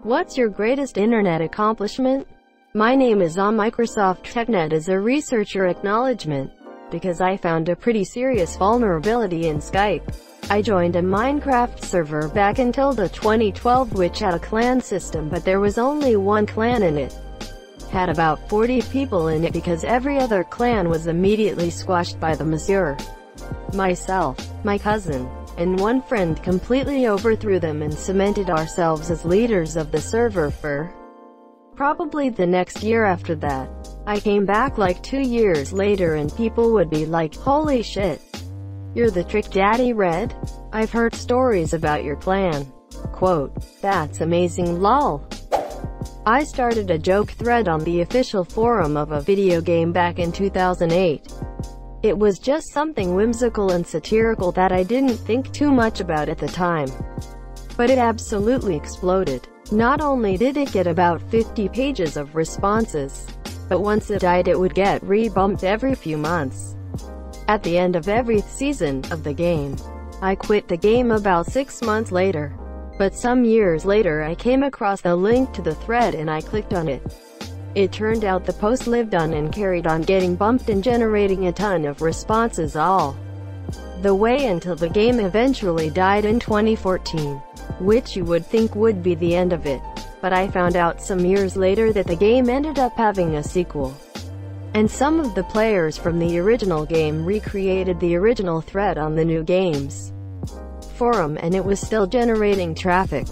What's your greatest internet accomplishment? My name is on Microsoft TechNet as a researcher acknowledgement, because I found a pretty serious vulnerability in Skype. I joined a Minecraft server back until 2012 which had a clan system, but there was only one clan in it. Had about 40 people in it because every other clan was immediately squashed by the monsieur. Myself, my cousin, and one friend completely overthrew them and cemented ourselves as leaders of the server for probably the next year after that. I came back like 2 years later and people would be like, holy shit, you're the trick daddy Red? I've heard stories about your clan. Quote, that's amazing lol. I started a joke thread on the official forum of a video game back in 2008. It was just something whimsical and satirical that I didn't think too much about at the time. But it absolutely exploded. Not only did it get about 50 pages of responses, but once it died it would get rebumped every few months. At the end of every season of the game. I quit the game about 6 months later. But some years later I came across the link to the thread and I clicked on it. It turned out the post lived on and carried on getting bumped and generating a ton of responses all the way until the game eventually died in 2014, which you would think would be the end of it. But I found out some years later that the game ended up having a sequel. And some of the players from the original game recreated the original thread on the new game's forum and it was still generating traffic.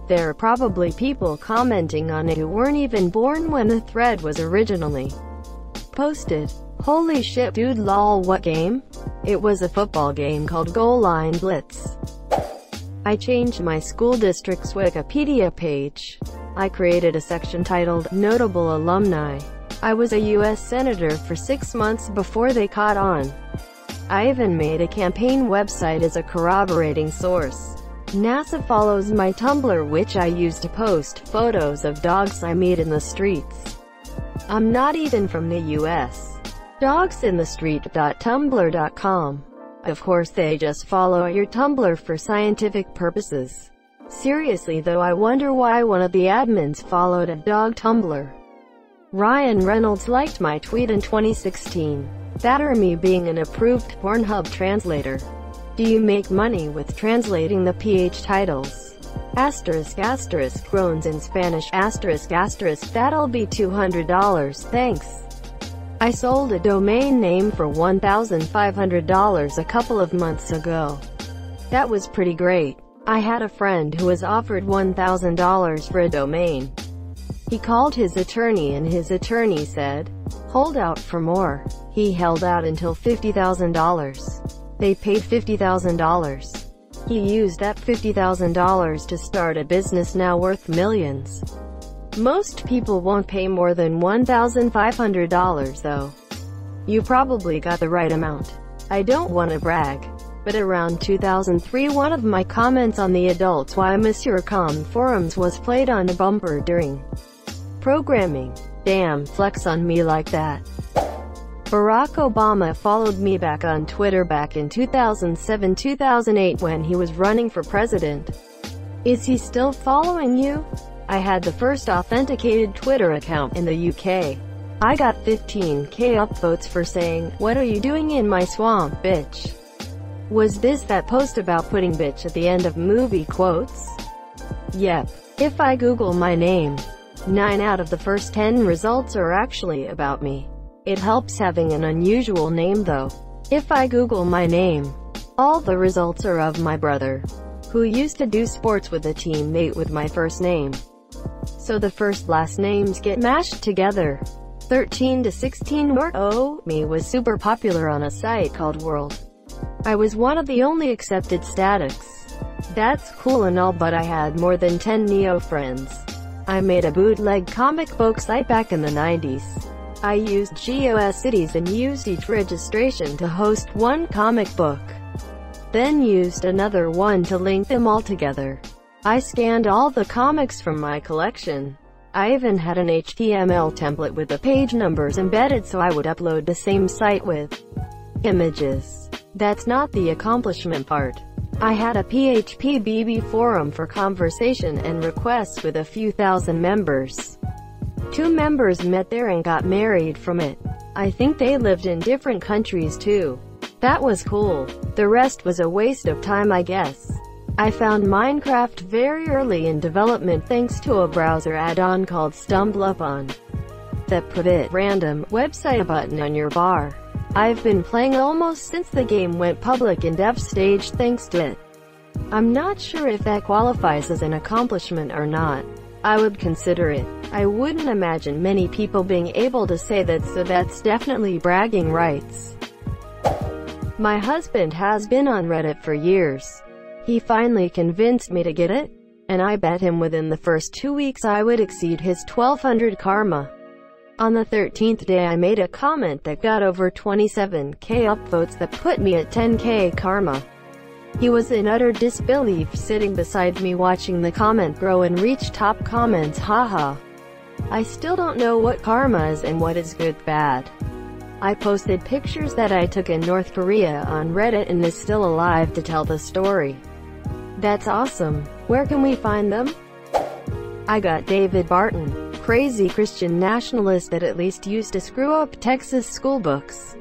There are probably people commenting on it who weren't even born when the thread was originally posted. Holy shit dude lol, what game? It was a football game called Goal Line Blitz. I changed my school district's Wikipedia page. I created a section titled Notable Alumni. I was a US Senator for 6 months before they caught on. I even made a campaign website as a corroborating source. NASA follows my Tumblr which I use to post photos of dogs I meet in the streets. I'm not even from the US. Dogsinthestreet.tumblr.com. Of course they just follow your Tumblr for scientific purposes. Seriously though, I wonder why one of the admins followed a dog Tumblr. Ryan Reynolds liked my tweet in 2016. That or me being an approved Pornhub translator. Do you make money with translating the PH titles? Asterisk asterisk groans in Spanish asterisk asterisk that'll be $200 thanks. I sold a domain name for $1,500 a couple of months ago. That was pretty great. I had a friend who was offered $1,000 for a domain. He called his attorney and his attorney said, hold out for more. He held out until $50,000. They paid $50,000. He used that $50,000 to start a business now worth millions. Most people won't pay more than $1,500 though. You probably got the right amount. I don't want to brag, but around 2003 one of my comments on the Adults Why Monsieur Com forums was played on a bumper during programming. Damn, flex on me like that. Barack Obama followed me back on Twitter back in 2007-2008 when he was running for president. Is he still following you? I had the first authenticated Twitter account in the UK. I got 15k upvotes for saying, what are you doing in my swamp, bitch? Was this that post about putting bitch at the end of movie quotes? Yep. If I Google my name, 9 out of the first 10 results are actually about me. It helps having an unusual name though. If I Google my name, all the results are of my brother, who used to do sports with a teammate with my first name. So the first last names get mashed together. 13 to 16 or me was super popular on a site called World. I was one of the only accepted statics. That's cool and all, but I had more than 10 Neo friends. I made a bootleg comic book site back in the 90s. I used GeoCities and used each registration to host one comic book. Then used another one to link them all together. I scanned all the comics from my collection. I even had an HTML template with the page numbers embedded so I would upload the same site with images. That's not the accomplishment part. I had a PHP BB forum for conversation and requests with a few thousand members. 2 members met there and got married from it. I think they lived in different countries too. That was cool. The rest was a waste of time, I guess. I found Minecraft very early in development thanks to a browser add-on called StumbleUpon that put a random website button on your bar. I've been playing almost since the game went public in dev stage thanks to it. I'm not sure if that qualifies as an accomplishment or not. I would consider it. I wouldn't imagine many people being able to say that, so that's definitely bragging rights. My husband has been on Reddit for years. He finally convinced me to get it, and I bet him within the first 2 weeks I would exceed his 1200 karma. On the 13th day I made a comment that got over 27k upvotes that put me at 10k karma. He was in utter disbelief sitting beside me watching the comment grow and reach top comments, haha. I still don't know what karma is and what is good bad. I posted pictures that I took in North Korea on Reddit and is still alive to tell the story. That's awesome. Where can we find them? I got David Barton, crazy Christian nationalist that at least used to screw up Texas school books,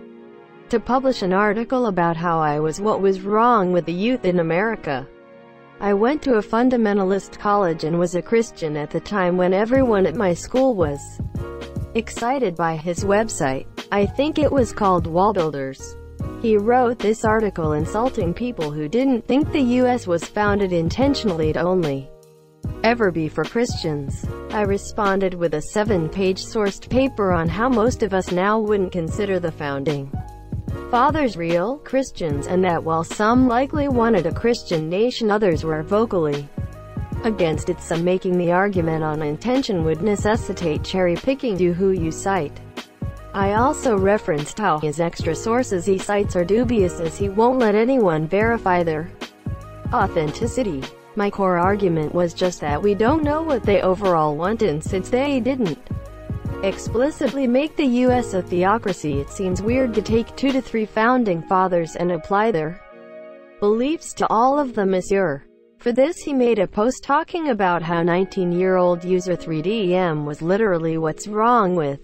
to publish an article about how I was what was wrong with the youth in America. I went to a fundamentalist college and was a Christian at the time when everyone at my school was excited by his website. I think it was called Wall Builders. He wrote this article insulting people who didn't think the US was founded intentionally to only ever be for Christians. I responded with a 7-page sourced paper on how most of us now wouldn't consider the founding fathers real Christians, and that while some likely wanted a Christian nation, others were vocally against it. Some making the argument on intention would necessitate cherry-picking to who you cite. I also referenced how his extra sources he cites are dubious, as he won't let anyone verify their authenticity. My core argument was just that we don't know what they overall want, and since they didn't explicitly make the US a theocracy, it seems weird to take 2 to 3 founding fathers and apply their beliefs to all of them, monsieur. For this he made a post talking about how 19-year-old user 3DM was literally what's wrong with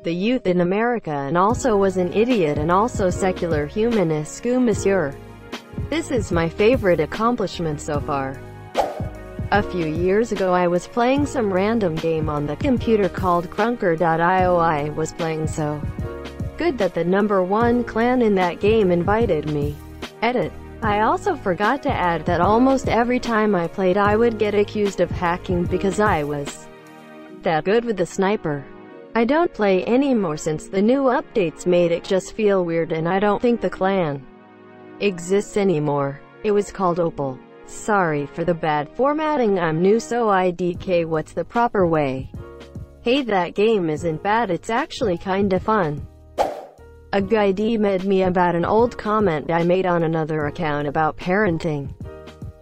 the youth in America, and also was an idiot and also secular humanist, monsieur. This is my favorite accomplishment so far. A few years ago I was playing some random game on the computer called Crunker.io. I was playing so good that the #1 clan in that game invited me. Edit. I also forgot to add that almost every time I played I would get accused of hacking because I was that good with the sniper. I don't play anymore since the new updates made it just feel weird, and I don't think the clan exists anymore. It was called Opal. Sorry for the bad formatting, I'm new so IDK. What's the proper way? Hey, that game isn't bad, it's actually kinda fun. A guy DM'd me about an old comment I made on another account about parenting.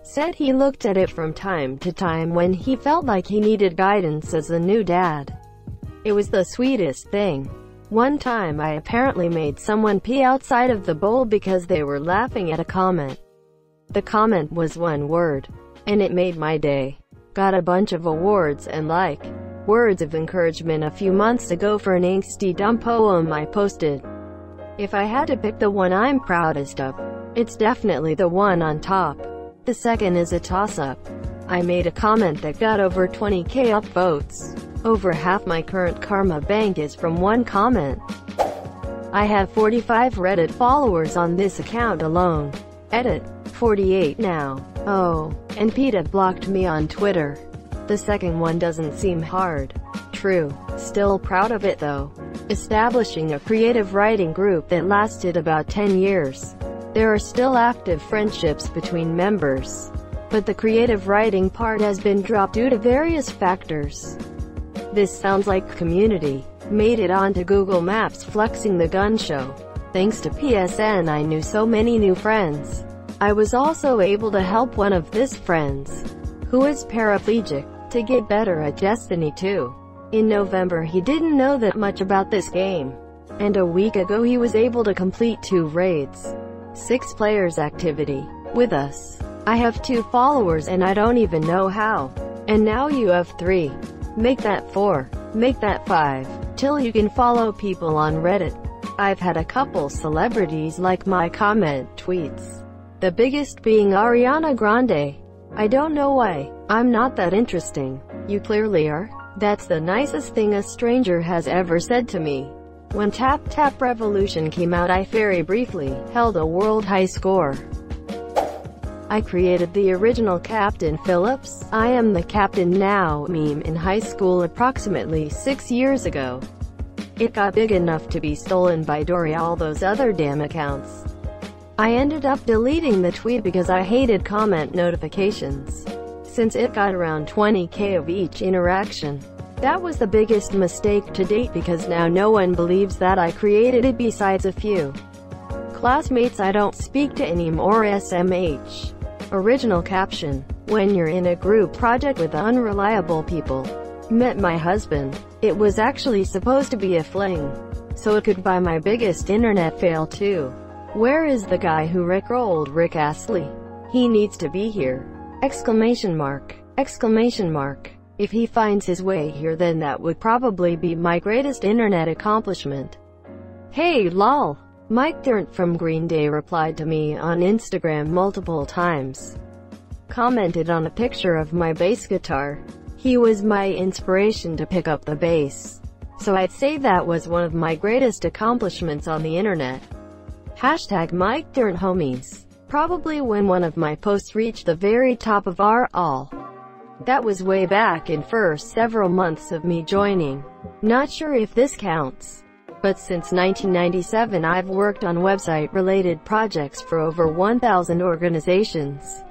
Said he looked at it from time to time when he felt like he needed guidance as a new dad. It was the sweetest thing. One time I apparently made someone pee outside of the bowl because they were laughing at a comment. The comment was 1 word, and it made my day. Got a bunch of awards and words of encouragement a few months ago for an angsty dumb poem I posted. If I had to pick the one I'm proudest of, it's definitely the one on top. The second is a toss-up. I made a comment that got over 20k upvotes. Over half my current karma bank is from one comment. I have 45 Reddit followers on this account alone. Edit. 48 now. Oh, and PETA blocked me on Twitter. The second one doesn't seem hard. True. Still proud of it though. Establishing a creative writing group that lasted about 10 years. There are still active friendships between members, but the creative writing part has been dropped due to various factors. This sounds like community. Made it onto Google Maps flexing the gun show. Thanks to PSN I knew so many new friends. I was also able to help one of his friends, who is paraplegic, to get better at Destiny 2. In November he didn't know that much about this game, and a week ago he was able to complete 2 raids. 6 players activity. with us. I have 2 followers and I don't even know how. And now you have 3. Make that 4. Make that 5. Till you can follow people on Reddit. I've had a couple celebrities like my comment tweets. The biggest being Ariana Grande. I don't know why. I'm not that interesting. You clearly are. That's the nicest thing a stranger has ever said to me. When Tap Tap Revolution came out, I very briefly held a world high score. I created the original Captain Phillips, "I am the captain now" meme in high school approximately 6 years ago. It got big enough to be stolen by Dory all those other damn accounts. I ended up deleting the tweet because I hated comment notifications, since it got around 20k of each interaction. That was the biggest mistake to date because now no one believes that I created it besides a few classmates I don't speak to anymore. SMH. Original caption. When you're in a group project with unreliable people. Met my husband. It was actually supposed to be a fling, so it could buy my biggest internet fail too. Where is the guy who rickrolled Rick Astley? He needs to be here. Exclamation mark. Exclamation mark. If he finds his way here, then that would probably be my greatest internet accomplishment. Hey lol. Mike Dirnt from Green Day replied to me on Instagram multiple times. Commented on a picture of my bass guitar. He was my inspiration to pick up the bass. So I'd say that was one of my greatest accomplishments on the internet. Hashtag Mike Dirnt homies. Probably when one of my posts reached the very top of our all. That was way back in first several months of me joining. Not sure if this counts. But since 1997 I've worked on website-related projects for over 1,000 organizations.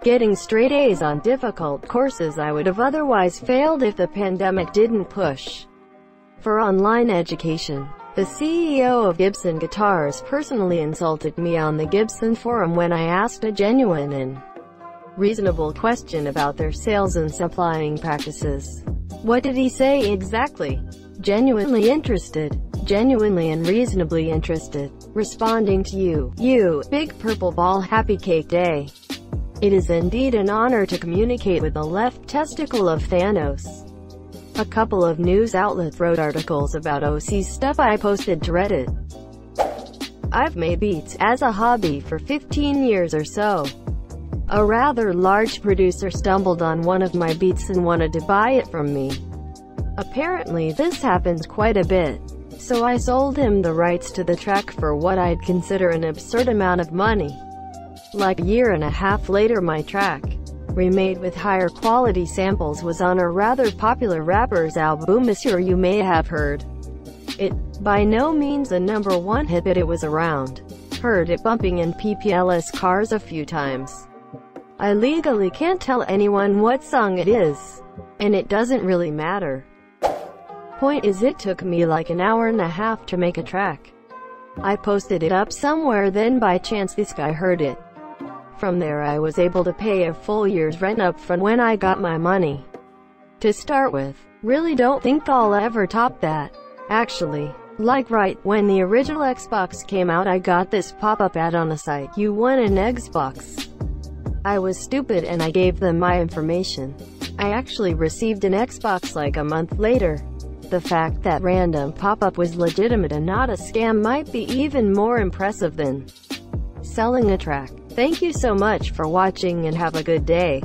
Getting straight A's on difficult courses I would have otherwise failed if the pandemic didn't push for online education. The CEO of Gibson Guitars personally insulted me on the Gibson forum when I asked a genuine and reasonable question about their sales and supplying practices. What did he say exactly? Genuinely interested. Genuinely and reasonably interested. Responding to you, big purple ball, happy cake day. It is indeed an honor to communicate with the left testicle of Thanos. A couple of news outlets wrote articles about OC stuff I posted to Reddit. I've made beats as a hobby for 15 years or so. A rather large producer stumbled on one of my beats and wanted to buy it from me. Apparently this happens quite a bit. So I sold him the rights to the track for what I'd consider an absurd amount of money. Like a year and a half later, my track, remade with higher quality samples, was on a rather popular rapper's album. Sure, you may have heard it. By no means a #1 hit, but it was around. Heard it bumping in PPLS cars a few times. I legally can't tell anyone what song it is, and it doesn't really matter. Point is, it took me like an hour and a half to make a track. I posted it up somewhere, then by chance this guy heard it. From there I was able to pay a full year's rent up front when I got my money. To start with, really don't think I'll ever top that. Actually, like right when the original Xbox came out, I got this pop-up ad on the site, "You won an Xbox." I was stupid and I gave them my information. I actually received an Xbox like a month later. The fact that random pop-up was legitimate and not a scam might be even more impressive than selling a track. Thank you so much for watching and have a good day.